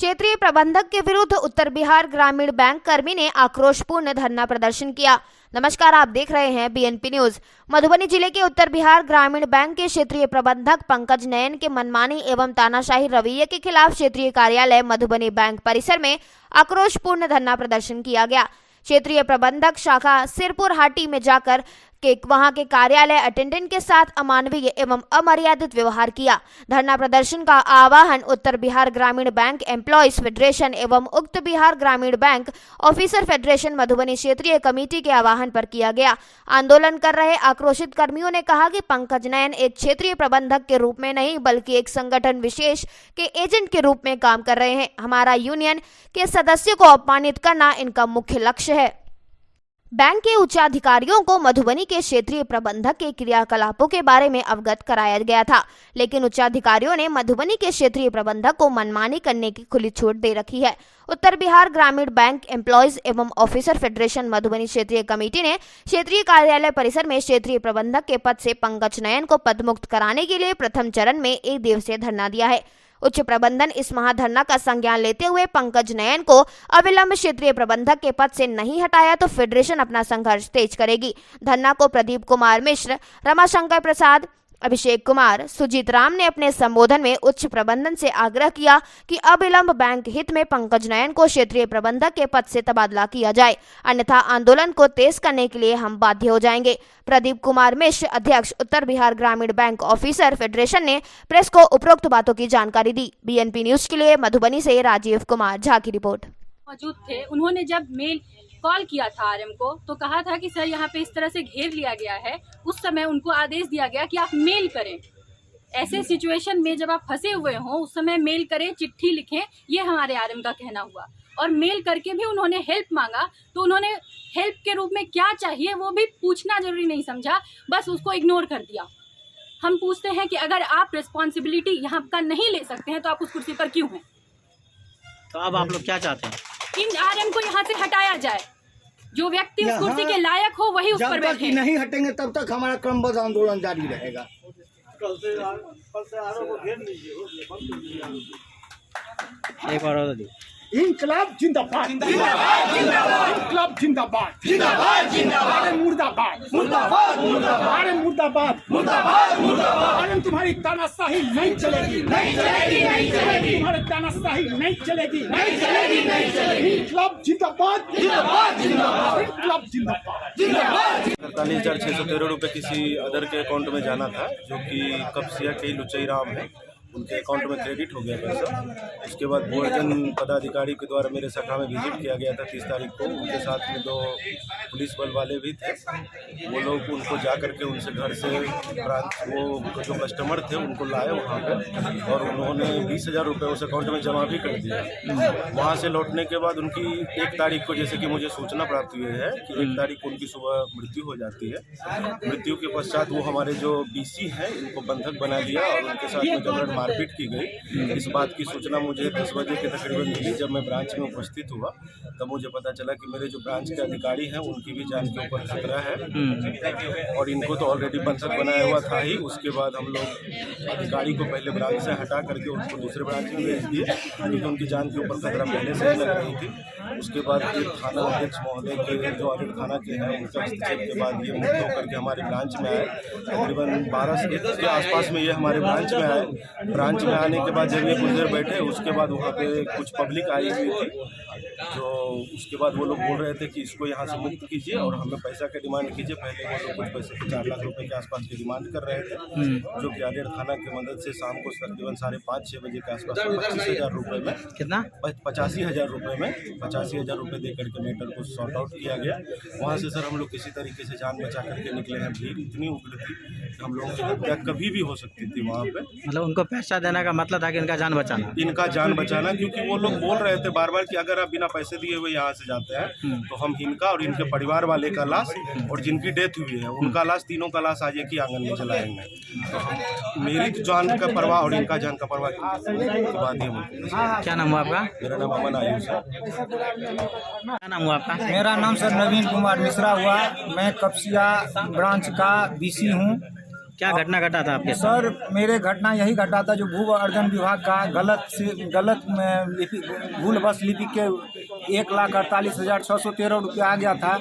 क्षेत्रीय प्रबंधक के विरुद्ध उत्तर बिहार ग्रामीण बैंक कर्मी ने आक्रोशपूर्ण धरना प्रदर्शन किया। नमस्कार, आप देख रहे हैं बीएनपी न्यूज। मधुबनी जिले के उत्तर बिहार ग्रामीण बैंक के क्षेत्रीय प्रबंधक पंकज नयन के मनमानी एवं तानाशाही रवैये के खिलाफ क्षेत्रीय कार्यालय मधुबनी बैंक परिसर में आक्रोशपूर्ण धरना प्रदर्शन किया गया। क्षेत्रीय प्रबंधक शाखा सिरपुर हाटी में जाकर वहां के कार्यालय अटेंडेंट के साथ अमानवीय एवं अमर्यादित व्यवहार किया। धरना प्रदर्शन का आह्वान उत्तर बिहार ग्रामीण बैंक एम्प्लॉयज फेडरेशन एवं उक्त बिहार ग्रामीण बैंक ऑफिसर फेडरेशन मधुबनी क्षेत्रीय कमेटी के आह्वान पर किया गया। आंदोलन कर रहे आक्रोशित कर्मियों ने कहा कि पंकज नयन एक क्षेत्रीय प्रबंधक के रूप में नहीं बल्कि एक संगठन विशेष के एजेंट के रूप में काम कर रहे हैं। हमारा यूनियन के सदस्यों को अपमानित करना इनका मुख्य लक्ष्य है। बैंक के उच्चाधिकारियों को मधुबनी के क्षेत्रीय प्रबंधक के क्रियाकलापों के बारे में अवगत कराया गया था, लेकिन उच्चाधिकारियों ने मधुबनी के क्षेत्रीय प्रबंधक को मनमानी करने की खुली छूट दे रखी है। उत्तर बिहार ग्रामीण बैंक एम्प्लॉयज एवं ऑफिसर फेडरेशन मधुबनी क्षेत्रीय कमेटी ने क्षेत्रीय कार्यालय परिसर में क्षेत्रीय प्रबंधक के पद से पंकज नयन को पदमुक्त कराने के लिए प्रथम चरण में 1 दिवसीय धरना दिया है। उच्च प्रबंधन इस महाधरना का संज्ञान लेते हुए पंकज नयन को अविलंब क्षेत्रीय प्रबंधक के पद से नहीं हटाया तो फेडरेशन अपना संघर्ष तेज करेगी। धरना को प्रदीप कुमार मिश्र, रमाशंकर प्रसाद, अभिषेक कुमार, सुजीत राम ने अपने संबोधन में उच्च प्रबंधन से आग्रह किया कि अविलंब बैंक हित में पंकज नयन को क्षेत्रीय प्रबंधक के पद से तबादला किया जाए, अन्यथा आंदोलन को तेज करने के लिए हम बाध्य हो जाएंगे। प्रदीप कुमार मिश्र, अध्यक्ष उत्तर बिहार ग्रामीण बैंक ऑफिसर फेडरेशन ने प्रेस को उपरोक्त बातों की जानकारी दी। बीएनपी न्यूज के लिए मधुबनी से राजीव कुमार झा की रिपोर्ट। मौजूद थे, उन्होंने जब मेल कॉल किया था आरएम को तो कहा था कि सर यहाँ पे इस तरह से घेर लिया गया है। उस समय उनको आदेश दिया गया कि आप मेल करें। ऐसे सिचुएशन में जब आप फंसे हुए हो उस समय मेल करें, चिट्ठी लिखें, ये हमारे आरएम का कहना हुआ। और मेल करके भी उन्होंने हेल्प मांगा तो उन्होंने हेल्प के रूप में क्या चाहिए वो भी पूछना जरूरी नहीं समझा, बस उसको इग्नोर कर दिया। हम पूछते हैं कि अगर आप रिस्पॉन्सिबिलिटी यहाँ का नहीं ले सकते हैं तो आप उस कुर्सी पर क्यों हैं? तो अब आप लोग क्या चाहते हैं? इन आरएम को यहाँ से हटाया जाए। जो व्यक्ति उस कुर्सी के लायक हो वही उस पर बैठे। जब तक नहीं हटेंगे तब तक हमारा क्रमबद्ध आंदोलन जारी रहेगा। एक बार और दी। इनकलाब जिंदाबाद, इनकलाब जिंदाबाद, मुर्दाबाद, मुर्दाबाद। तुम्हारी तानाशाही नहीं चलेगी, तुम्हारी तानाशाही नहीं चलेगी। इनकलाब जिंदाबाद, इनकलाब जिंदाबाद। 48,613 रुपये किसी अदर के अकाउंट में जाना था, जो कि कब्सिया के लुचई राम है, उनके अकाउंट में क्रेडिट हो गया पैसा। उसके बाद भोजन पदाधिकारी के द्वारा मेरे शाखा में विजिट किया गया था 30 तारीख को। उनके साथ में 2 पुलिस बल वाले भी थे। वो लोग उनको जा करके उनसे घर से वो जो कस्टमर थे उनको लाए वहाँ पर और उन्होंने 20,000 रुपये उस अकाउंट में जमा भी कर दिया। वहाँ से लौटने के बाद उनकी 1 तारीख को, जैसे कि मुझे सूचना प्राप्त हुई है कि 1 तारीख को उनकी सुबह मृत्यु हो जाती है। मृत्यु के पश्चात वो हमारे जो BC हैं इनको बंधक बना दिया और उनके साथ में जबरन मारपीट की गई। इस बात की सूचना मुझे 10 बजे के तकरीबन मिली। जब मैं ब्रांच में उपस्थित हुआ तब मुझे पता चला कि मेरे जो ब्रांच के अधिकारी हैं उनकी भी जान के ऊपर खतरा है और इनको तो ऑलरेडी बंधक बनाया हुआ था ही। उसके बाद हम लोग अधिकारी को पहले ब्रांच से हटा करके उनको दूसरे ब्रांच में भेज दिए क्योंकि उनकी जान के ऊपर खतरा पहले से ही लग रही थी। उसके बाद ये थाना अध्यक्ष महोदय के जो ऑडिट थाना के हैं उनका हस्तक्षेप के बाद ये मुक्त होकर के हमारे ब्रांच में आए। तकरीबन 12 से 1 के आसपास में ये हमारे ब्रांच में आए। ब्रांच में आने के बाद जब ये कुछ देर बैठे उसके बाद वहाँ पे कुछ पब्लिक आई हुई थी, जो उसके बाद वो लोग बोल रहे थे कि इसको यहाँ से मुक्त कीजिए और हमें पैसा का डिमांड कीजिए। पहले वो लोग कुछ पैसे को 4 लाख रुपए के आसपास की डिमांड कर रहे थे, जो कि आडेर थाना की मदद से शाम को तकरीबन 5:30-6 बजे के आसपास 25,000 रुपये में, कितना 85,000 रुपये में 85,000 रुपये दे करके मैटर को सॉर्ट आउट किया गया। वहाँ से सर हम लोग किसी तरीके से जान बचा करके निकले हैं। भीड़ इतनी उग्र थी कि हम लोगों की हत्या कभी भी हो सकती थी वहाँ पे। मतलब उनको पैसा देने का मतलब था कि इनका जान बचाना, क्योंकि वो लोग बोल रहे थे बार बार कि अगर आप बिना पैसे दिए हुए यहाँ से जाते हैं तो हम इनका और इनके परिवार वाले का लाश और जिनकी डेथ हुई है उनका लाश, तीनों का लाश आज एक ही आंगन में जलाएंगे। तो मेरी जान का परवाह और इनका जान का परवाह के बाद ही। क्या नाम हुआ आपका? मेरा नाम अमन आयुष है। क्या नाम हुआ आपका? मेरा नाम सर नवीन कुमार मिश्रा हुआ। मैं कब्सिया ब्रांच का BC हूँ। क्या घटना घटा था आपके साथ? सर मेरे घटना यही घटा था जो भू अर्जन विभाग का गलत में भूलवश लिपि के 1,48,613 रुपया आ गया था।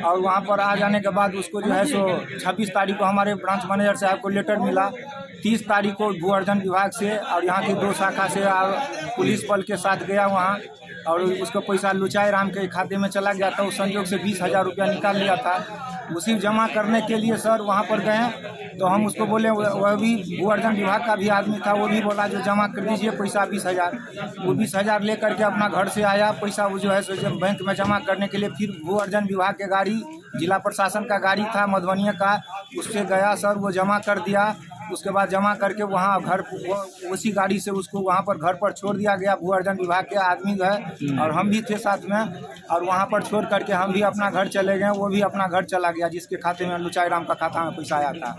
और वहाँ पर आ जाने के बाद उसको जो है सो 26 तारीख को हमारे ब्रांच मैनेजर साहब को लेटर मिला। 30 तारीख को भू अर्जन विभाग से और यहाँ की 2 शाखा से पुलिस बल के साथ गया वहाँ, और उसको पैसा लुचाई राम के खाते में चला गया था। उस संयोग से 20,000 रुपया निकाल लिया था। उसी जमा करने के लिए सर वहाँ पर गए तो हम उसको बोले, वह भी भू अर्जन विभाग का भी आदमी था, वो भी बोला जो जमा कर दीजिए पैसा 20,000। वो 20,000 ले करके अपना घर से आया। पैसा वो जो है सो जब बैंक में जमा करने के लिए फिर भू अर्जन विभाग के गाड़ी, जिला प्रशासन का गाड़ी था मधुबनी का, उससे गया सर, वो जमा कर दिया। उसके बाद जमा करके वहाँ घर उसी गाड़ी से उसको वहाँ पर घर पर छोड़ दिया गया। भू अर्जन विभाग के आदमी गए और हम भी थे साथ में, और वहाँ पर छोड़ करके हम भी अपना घर चले गए। वो भी अपना घर चला गया जिसके खाते में लुचाई राम का खाता में पैसा आया था।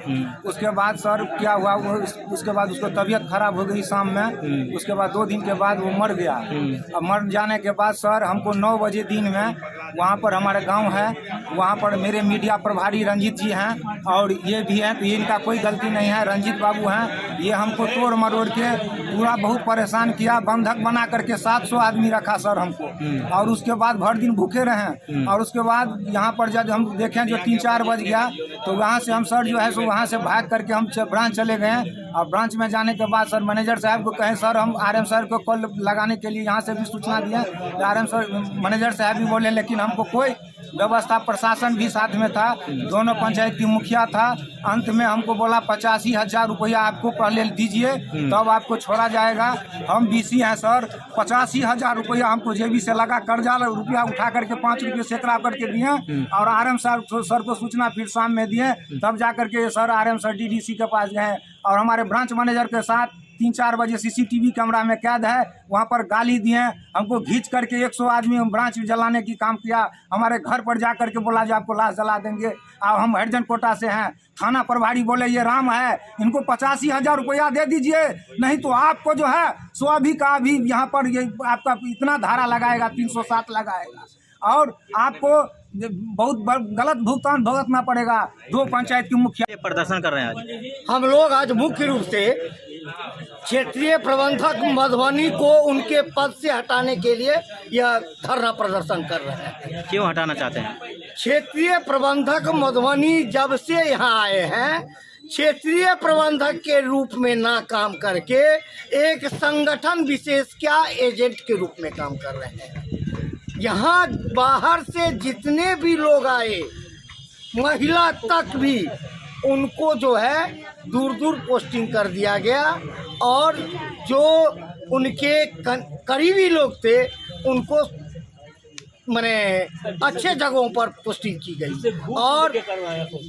उसके बाद सर क्या हुआ, वो उसके बाद उसको तबीयत खराब हो गई शाम में। उसके बाद 2 दिन के बाद वो मर गया। अब मर जाने के बाद सर हमको 9 बजे दिन में वहाँ पर हमारे गाँव है, वहाँ पर मेरे मीडिया प्रभारी रंजीत जी हैं और ये भी हैं, तो इनका कोई गलती नहीं है। रंजीत बाबू हैं, ये हमको तोड़ मरोड़ के पूरा बहुत परेशान किया। बंधक बना करके 700 आदमी रखा सर हमको, और उसके बाद भर दिन भूखे रहे। और उसके बाद यहाँ पर जब हम देखें जो 3-4 बज गया तो वहाँ से हम सर जो है सो वहाँ से भाग करके हम ब्रांच चले गए। और ब्रांच में जाने के बाद सर मैनेजर साहब को कहें, सर हम RM सर को कॉल लगाने के लिए यहाँ से भी सूचना दिए। RM सर मैनेजर साहब भी बोले, लेकिन हमको कोई व्यवस्था, प्रशासन भी साथ में था, दोनों पंचायत की मुखिया था। अंत में हमको बोला 85,000 रुपया आपको पहले दीजिए तब आपको छोड़ा जाएगा। हम BC हैं सर, 85,000 रुपया हमको जेबी से लगा, कर्जा रुपया उठा करके 5 रुपये सैकड़ा करके दिए। और RM सर को सूचना फिर शाम में दिए, तब जा करके सर RM सर DDC के पास गए। और हमारे ब्रांच मैनेजर के साथ 3-4 बजे CCTV कैमरा में कैद है, वहाँ पर गाली दिए हमको, घींच करके 100 आदमी ब्रांच जलाने की काम किया। हमारे घर पर जा करके बोला जो आपको लाश जला देंगे। अब हम हरिजन कोटा से हैं। थाना प्रभारी बोले ये राम है, इनको 85,000 रुपया दे दीजिए, नहीं तो आपको जो है सो अभी का अभी यहाँ पर ये आपका इतना धारा लगाएगा, 307 लगाएगा, और आपको बहुत गलत भुगतान भुगतना पड़ेगा। 2 पंचायत की मुखिया प्रदर्शन कर रहे हैं आज। हम लोग आज मुख्य रूप से क्षेत्रीय प्रबंधक मधुबनी को उनके पद से हटाने के लिए यह धरना प्रदर्शन कर रहे हैं। क्यों हटाना चाहते हैं? क्षेत्रीय प्रबंधक मधुबनी जब से यहाँ आए हैं, क्षेत्रीय प्रबंधक के रूप में ना काम करके एक संगठन विशेष का एजेंट के रूप में काम कर रहे हैं। यहाँ बाहर से जितने भी लोग आए, महिला तक भी, उनको जो है दूर दूर पोस्टिंग कर दिया गया। और जो उनके करीबी लोग थे उनको माने अच्छे जगहों पर पोस्टिंग की गई।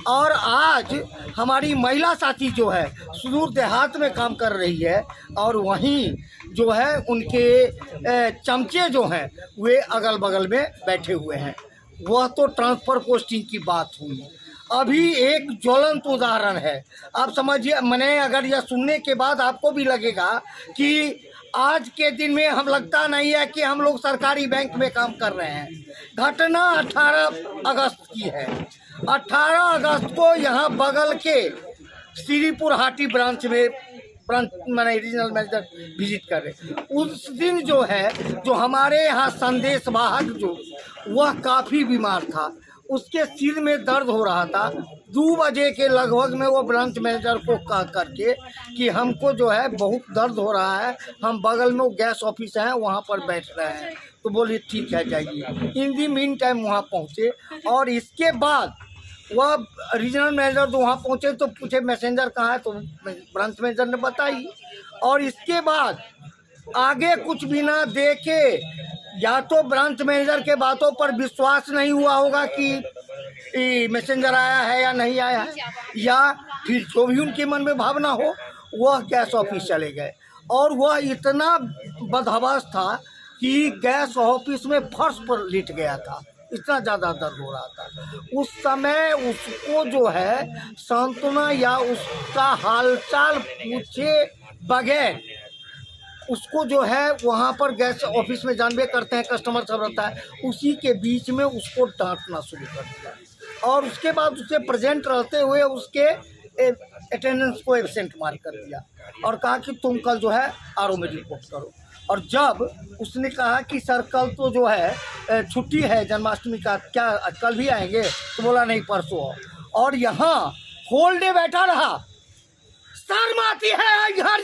और आज हमारी महिला साथी जो है सुदूर देहात में काम कर रही है, और वहीं जो है उनके चमचे जो हैं वे अगल बगल में बैठे हुए हैं। वह तो ट्रांसफ़र पोस्टिंग की बात हुई। अभी एक ज्वलंत उदाहरण है, आप समझिए, मैंने अगर यह सुनने के बाद आपको भी लगेगा कि आज के दिन में हम लगता नहीं है कि हम लोग सरकारी बैंक में काम कर रहे हैं। घटना 18 अगस्त की है। 18 अगस्त को यहाँ बगल के श्रीपुर हाटी ब्रांच में मैंने रीजनल मैनेजर विजिट कर रहे। उस दिन जो है जो हमारे यहाँ संदेश वाहक जो वह काफ़ी बीमार था, उसके सिर में दर्द हो रहा था। 2 बजे के लगभग में वो ब्रांच मैनेजर को कह करके कि हमको जो है बहुत दर्द हो रहा है, हम बगल में गैस ऑफिस है वहाँ पर बैठ रहे हैं। तो बोलिए ठीक है जाइए। इन दी मीन टाइम वहाँ पहुँचे, और इसके बाद वह रीजनल मैनेजर तो वहाँ पहुँचे तो पूछे मैसेंजर कहाँ है, तो ब्रांच मैनेजर ने बताई। और इसके बाद आगे कुछ भी ना देखे, या तो ब्रांच मैनेजर के बातों पर विश्वास नहीं हुआ होगा कि मैसेंजर आया है या नहीं आया है, या फिर जो भी उनके मन में भावना हो, वह गैस ऑफिस चले गए। और वह इतना बदहवास था कि गैस ऑफिस में फर्श पर लेट गया था, इतना ज़्यादा दर्द हो रहा था। उस समय उसको जो है सांत्वना या उसका हालचाल पूछे बगैर उसको जो है वहाँ पर गैस ऑफिस में जानबे करते हैं, कस्टमर सब रहता है, उसी के बीच में उसको डांटना शुरू कर दिया। और उसके बाद उसे प्रेजेंट रहते हुए उसके अटेंडेंस को एब्सेंट मार्क कर दिया और कहा कि तुम कल जो है आरओ में रिपोर्ट करो। और जब उसने कहा कि सर कल तो जो है छुट्टी है जन्माष्टमी का, क्या कल भी आएंगे? तो बोला नहीं परसों आओ। और यहाँ होल डे बैठा रहा, शर्म आती है हर